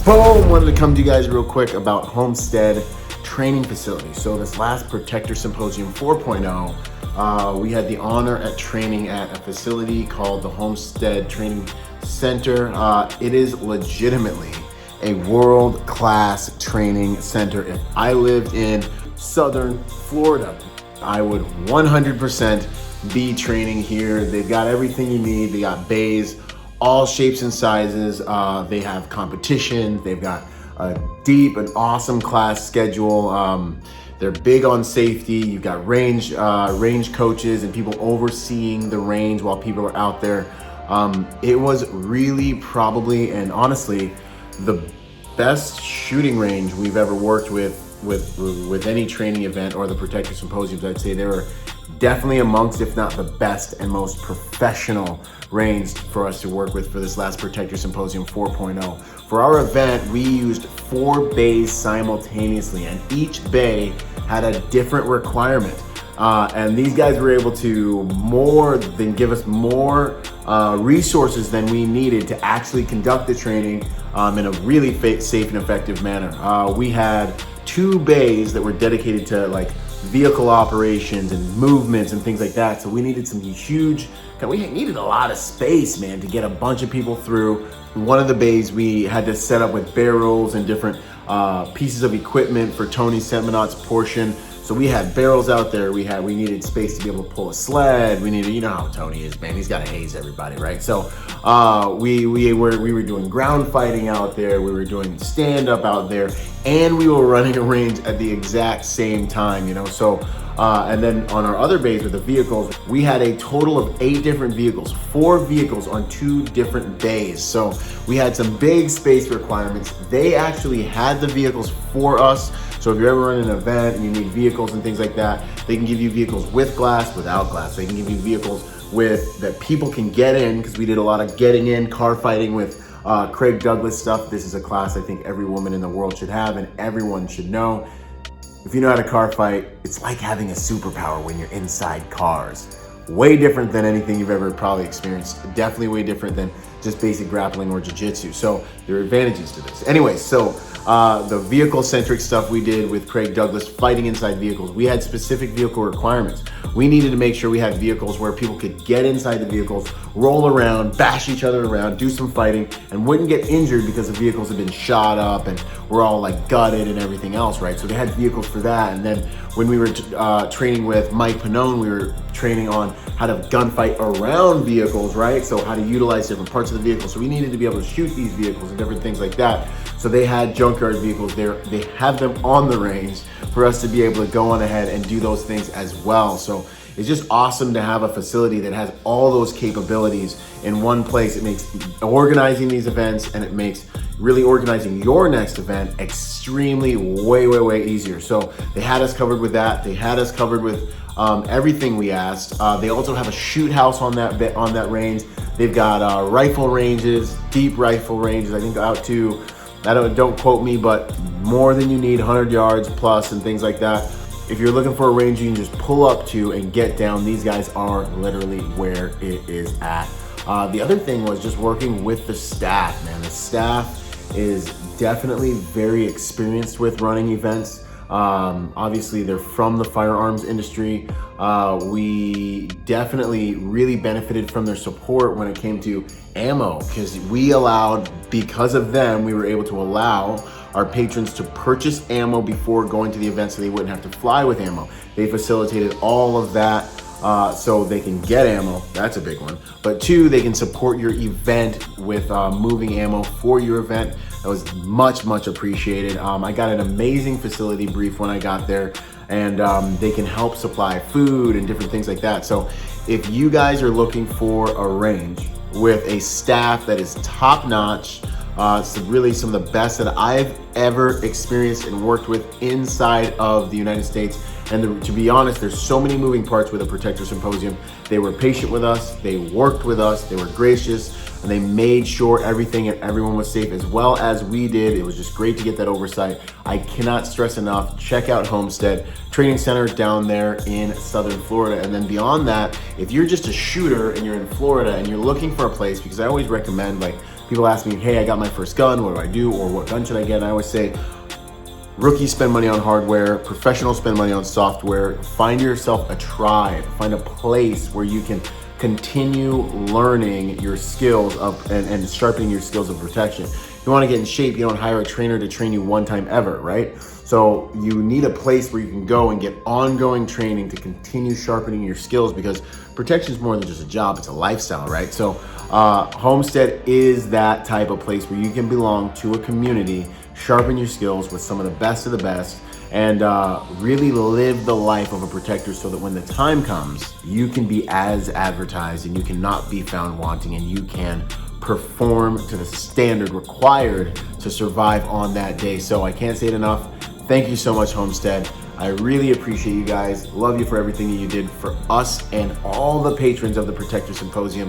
Boom! Wanted to come to you guys real quick about Homestead Training Facility. So this last Protector Symposium 4.0, we had the honor at training at a facility called the Homestead Training Center. It is legitimately a world-class training center. If I lived in Southern Florida, I would 100% be training here. They've got everything you need. They got bays, all shapes and sizes. They have competition. They've got a deep and awesome class schedule. They're big on safety. You've got range coaches and people overseeing the range while people are out there. It was really probably and honestly the best shooting range we've ever worked with any training event or the Protector Symposiums. I'd say they were definitely amongst, if not the best and most professional range for us to work with for this last Protector Symposium 4.0. For our event, we used 4 bays simultaneously, and each bay had a different requirement. And these guys were able to more than give us more resources than we needed to actually conduct the training in a really safe and effective manner. We had 2 bays that were dedicated to like vehicle operations and movements and things like that. So we needed we needed a lot of space, man, to get a bunch of people through. One of the bays we had to set up with barrels and different pieces of equipment for Tony Seminot's portion. So we had barrels out there. We needed space to be able to pull a sled. We needed, you know how Tony is, man. He's got to haze everybody, right? So we were doing ground fighting out there. We were doing stand up out there, and we were running a range at the exact same time, you know. So and then on our other bays with the vehicles, we had a total of 8 different vehicles, 4 vehicles on 2 different bays. So we had some big space requirements. They actually had the vehicles for us. So if you're ever running an event and you need vehicles and things like that, they can give you vehicles with glass, without glass. They can give you vehicles that people can get in, because we did a lot of getting in, car fighting with Craig Douglas stuff. This is a class I think every woman in the world should have and everyone should know. If you know how to car fight, it's like having a superpower when you're inside cars. Way different than anything you've ever probably experienced. Definitely way different than just basic grappling or jiu-jitsu. So there are advantages to this. Anyway, so the vehicle-centric stuff we did with Craig Douglas, fighting inside vehicles, we had specific vehicle requirements. We needed to make sure we had vehicles where people could get inside the vehicles, roll around, bash each other around, do some fighting, and wouldn't get injured because the vehicles had been shot up and were all like gutted and everything else, right? So they had vehicles for that. And then when we were training with Mike Pannone, we were training on how to gunfight around vehicles, right? So how to utilize different parts of the vehicle. So we needed to be able to shoot these vehicles and different things like that. So they had junkyard vehicles there. They have them on the range for us to be able to go on ahead and do those things as well. So it's just awesome to have a facility that has all those capabilities in one place. It makes organizing these events, and it makes really organizing your next event extremely way easier. So they had us covered with that. They had us covered with everything we asked. They also have a shoot house on that range. They've got rifle ranges, deep rifle ranges. I think out to, don't quote me, but more than you need, 100 yards plus and things like that. If you're looking for a range you can just pull up to and get down, these guys are literally where it is at. The other thing was just working with the staff, man. The staff is definitely very experienced with running events. Obviously they're from the firearms industry. We definitely really benefited from their support when it came to ammo, because of them, we were able to allow our patrons to purchase ammo before going to the event so they wouldn't have to fly with ammo. They facilitated all of that so they can get ammo. That's a big one. But 2, they can support your event with moving ammo for your event. That was much appreciated. I got an amazing facility brief when I got there, and they can help supply food and different things like that. So if you guys are looking for a range with a staff that is top-notch, it's really some of the best that I've ever experienced and worked with inside of the United States. And to be honest, there's so many moving parts with a Protector Symposium. They were patient with us, they worked with us, they were gracious, and they made sure everything and everyone was safe as well as we did. It was just great to get that oversight. I cannot stress enough, check out Homestead Training Center down there in Southern Florida. And then beyond that, if you're just a shooter and you're in Florida and you're looking for a place, because I always recommend like people ask me, hey, I got my first gun, what do I do? Or what gun should I get? And I always say, rookies spend money on hardware, professionals spend money on software. Find yourself a tribe, find a place where you can continue learning your skills of and sharpening your skills of protection. You want to get in shape, you don't hire a trainer to train you one time ever, right? So you need a place where you can go and get ongoing training to continue sharpening your skills, because protection is more than just a job, it's a lifestyle, right? So Homestead is that type of place where you can belong to a community, sharpen your skills with some of the best, and really live the life of a protector, so that when the time comes, you can be as advertised and you cannot be found wanting, and you can perform to the standard required to survive on that day. So I can't say it enough. Thank you so much, Homestead. I really appreciate you guys. Love you for everything that you did for us and all the patrons of the Protector Symposium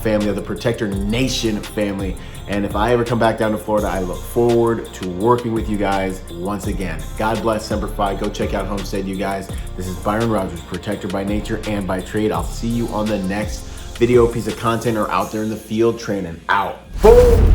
family, of the Protector Nation family. And if I ever come back down to Florida, I look forward to working with you guys once again. God bless, Semper Fi. Go check out Homestead, you guys. This is Byron Rodgers, protector by nature and by trade. I'll see you on the next video piece of content or out there in the field training. Out. Boom!